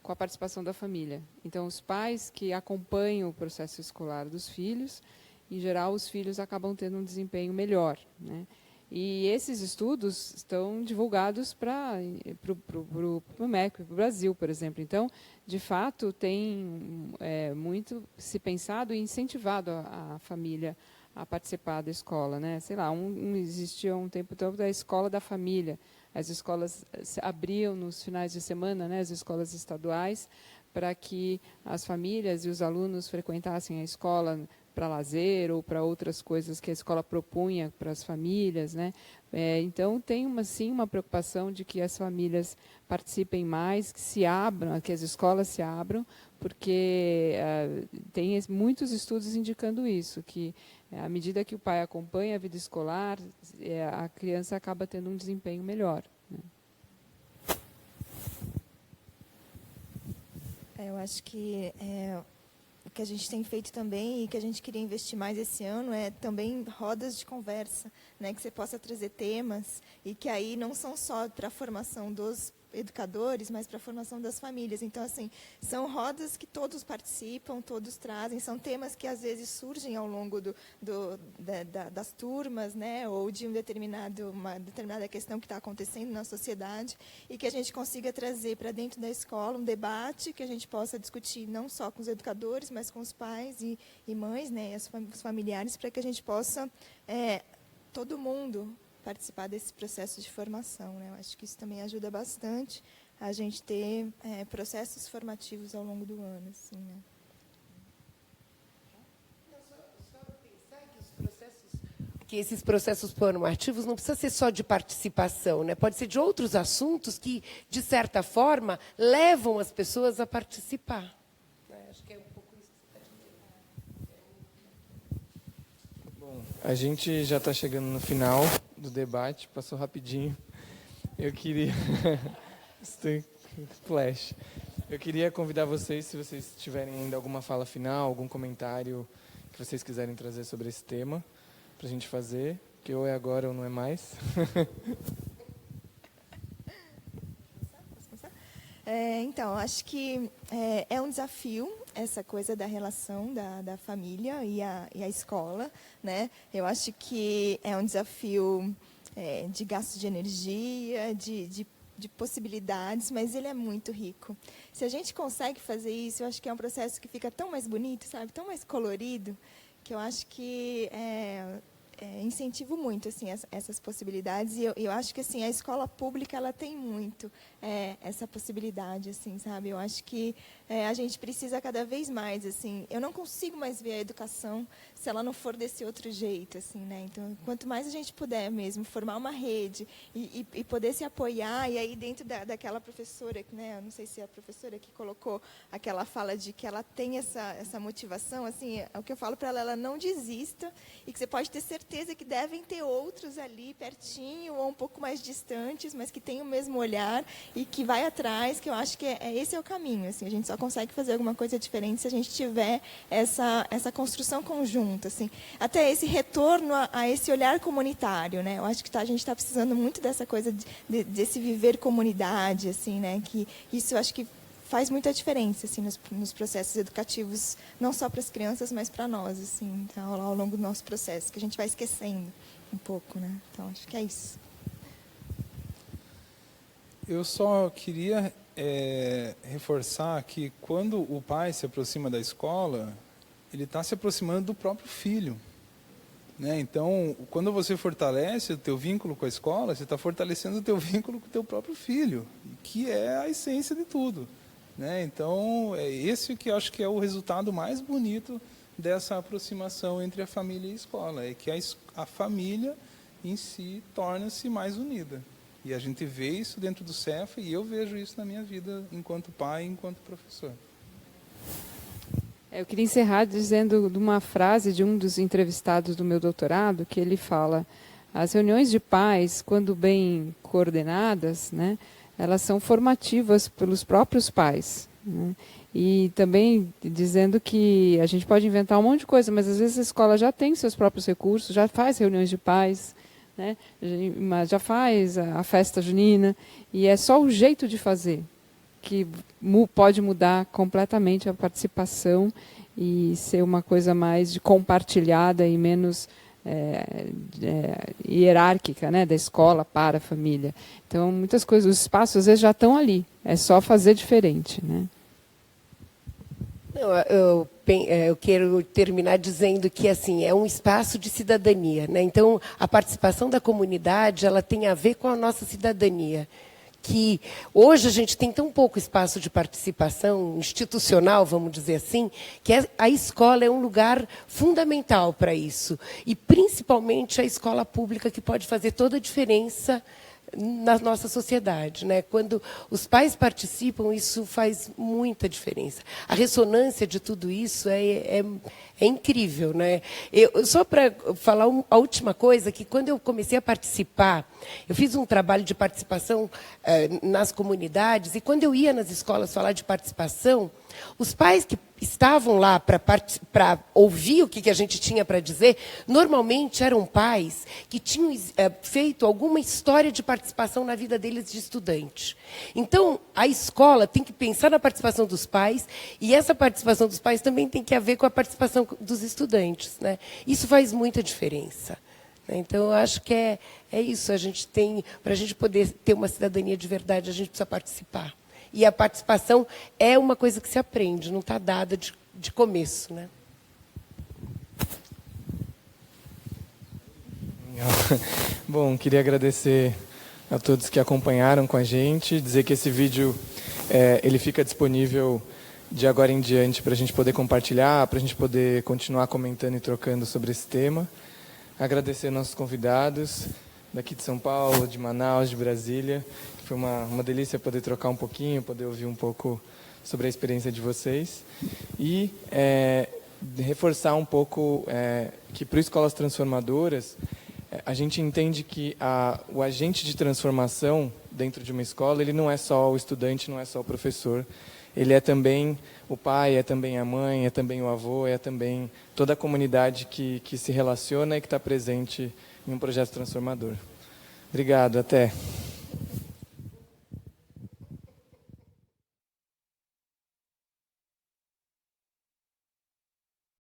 com a participação da família. Então, os pais que acompanham o processo escolar dos filhos, em geral, os filhos acabam tendo um desempenho melhor, né? E esses estudos estão divulgados para o MEC, para o Brasil, por exemplo. Então, de fato, tem muito se pensado e incentivado a família a participar da escola, né? Sei lá, existia um tempo todo da escola da família. As escolas abriam nos finais de semana, né, as escolas estaduais, para que as famílias e os alunos frequentassem a escola para lazer ou para outras coisas que a escola propunha para as famílias, né? Então, tem sim uma preocupação de que as famílias participem mais, que se abram, que as escolas se abram, porque tem muitos estudos indicando isso, que à medida que o pai acompanha a vida escolar, a criança acaba tendo um desempenho melhor, né? Eu acho que o que a gente tem feito também e que a gente queria investir mais esse ano é também rodas de conversa, né, que você possa trazer temas e que aí não são só para a formação dos educadores, mas para a formação das famílias. Então, assim, são rodas que todos participam, todos trazem, são temas que às vezes surgem ao longo das turmas, né, ou de uma determinada questão que está acontecendo na sociedade, e que a gente consiga trazer para dentro da escola um debate que a gente possa discutir não só com os educadores, mas com os pais e mães, né, os familiares, para que a gente possa, todo mundo, participar desse processo de formação, né? Eu acho que isso também ajuda bastante a gente ter processos formativos ao longo do ano, assim, né? Que esses processos formativos não precisa ser só de participação, né? Pode ser de outros assuntos que, de certa forma, levam as pessoas a participar. Acho que é um pouco isso que você está dizendo. Bom, a gente já está chegando no final do debate, passou rapidinho. Eu queria... Flash. Eu queria convidar vocês, se vocês tiverem ainda alguma fala final, algum comentário que vocês quiserem trazer sobre esse tema, para a gente fazer, que ou é agora ou não é mais. Então, acho que é um desafio essa coisa da relação da família e a escola, né? Eu acho que é um desafio de gasto de energia, de de possibilidades, mas ele é muito rico. Se a gente consegue fazer isso, eu acho que é um processo que fica tão mais bonito, sabe, tão mais colorido, que eu acho que incentivo muito assim essas possibilidades, e eu acho que assim a escola pública ela tem muito essa possibilidade, assim, sabe. Eu acho que a gente precisa cada vez mais, assim. Eu não consigo mais ver a educação se ela não for desse outro jeito, assim, né. Então, quanto mais a gente puder mesmo formar uma rede e poder se apoiar, e aí dentro daquela professora, né, eu não sei se é a professora que colocou aquela fala de que ela tem essa motivação, assim, o que eu falo para ela não desista, e que você pode ter certeza que devem ter outros ali pertinho ou um pouco mais distantes, mas que têm o mesmo olhar e que vai atrás, que eu acho que esse é o caminho, assim. A gente só consegue fazer alguma coisa diferente se a gente tiver essa construção conjunta, assim. Até esse retorno a esse olhar comunitário, né? Eu acho que a gente está precisando muito dessa coisa desse viver comunidade, assim, né? Que isso eu acho que faz muita diferença, assim, nos processos educativos, não só para as crianças, mas para nós, assim, então, ao longo do nosso processo, que a gente vai esquecendo um pouco, né? Então, acho que é isso. Eu só queria reforçar que quando o pai se aproxima da escola, ele está se aproximando do próprio filho, né? Então, quando você fortalece o teu vínculo com a escola, você está fortalecendo o teu vínculo com o teu próprio filho, que é a essência de tudo, né? Então, é esse que eu acho que é o resultado mais bonito dessa aproximação entre a família e a escola, é que a família em si torna-se mais unida. E a gente vê isso dentro do Cefa, e eu vejo isso na minha vida enquanto pai e enquanto professor. Eu queria encerrar dizendo de uma frase de um dos entrevistados do meu doutorado, que ele fala: as reuniões de pais, quando bem coordenadas, né, elas são formativas pelos próprios pais, né? E também dizendo que a gente pode inventar um monte de coisa, mas às vezes a escola já tem seus próprios recursos, já faz reuniões de pais, né, já faz a festa junina, e é só o jeito de fazer que pode mudar completamente a participação e ser uma coisa mais compartilhada e menos hierárquica, né, da escola para a família. Então, muitas coisas, os espaços às vezes já estão ali, é só fazer diferente, né? Não, eu quero terminar dizendo que assim é um espaço de cidadania, né? Então, a participação da comunidade ela tem a ver com a nossa cidadania. Que hoje a gente tem tão pouco espaço de participação institucional, vamos dizer assim, que a escola é um lugar fundamental para isso. E, principalmente, a escola pública, que pode fazer toda a diferença na nossa sociedade, né? Quando os pais participam, isso faz muita diferença. A ressonância de tudo isso é incrível, né? Só para falar a última coisa, que quando eu comecei a participar, eu fiz um trabalho de participação nas comunidades, e quando eu ia nas escolas falar de participação, os pais que estavam lá para ouvir o que a gente tinha para dizer, normalmente eram pais que tinham feito alguma história de participação na vida deles de estudante. Então, a escola tem que pensar na participação dos pais, e essa participação dos pais também tem que haver com a participação dos estudantes, né? Isso faz muita diferença. Então, eu acho que é isso. Para a gente poder ter uma cidadania de verdade, a gente precisa participar. E a participação é uma coisa que se aprende, não está dada de começo, né? Bom, queria agradecer a todos que acompanharam com a gente, dizer que esse vídeo ele fica disponível de agora em diante para a gente poder compartilhar, para a gente poder continuar comentando e trocando sobre esse tema. Agradecer nossos convidados daqui de São Paulo, de Manaus, de Brasília. Foi uma delícia poder trocar um pouquinho, poder ouvir um pouco sobre a experiência de vocês. E reforçar um pouco que para Escolas Transformadoras, a gente entende que o agente de transformação dentro de uma escola, ele não é só o estudante, não é só o professor. Ele é também o pai, é também a mãe, é também o avô, é também toda a comunidade que se relaciona e que está presente em um projeto transformador. Obrigado, até.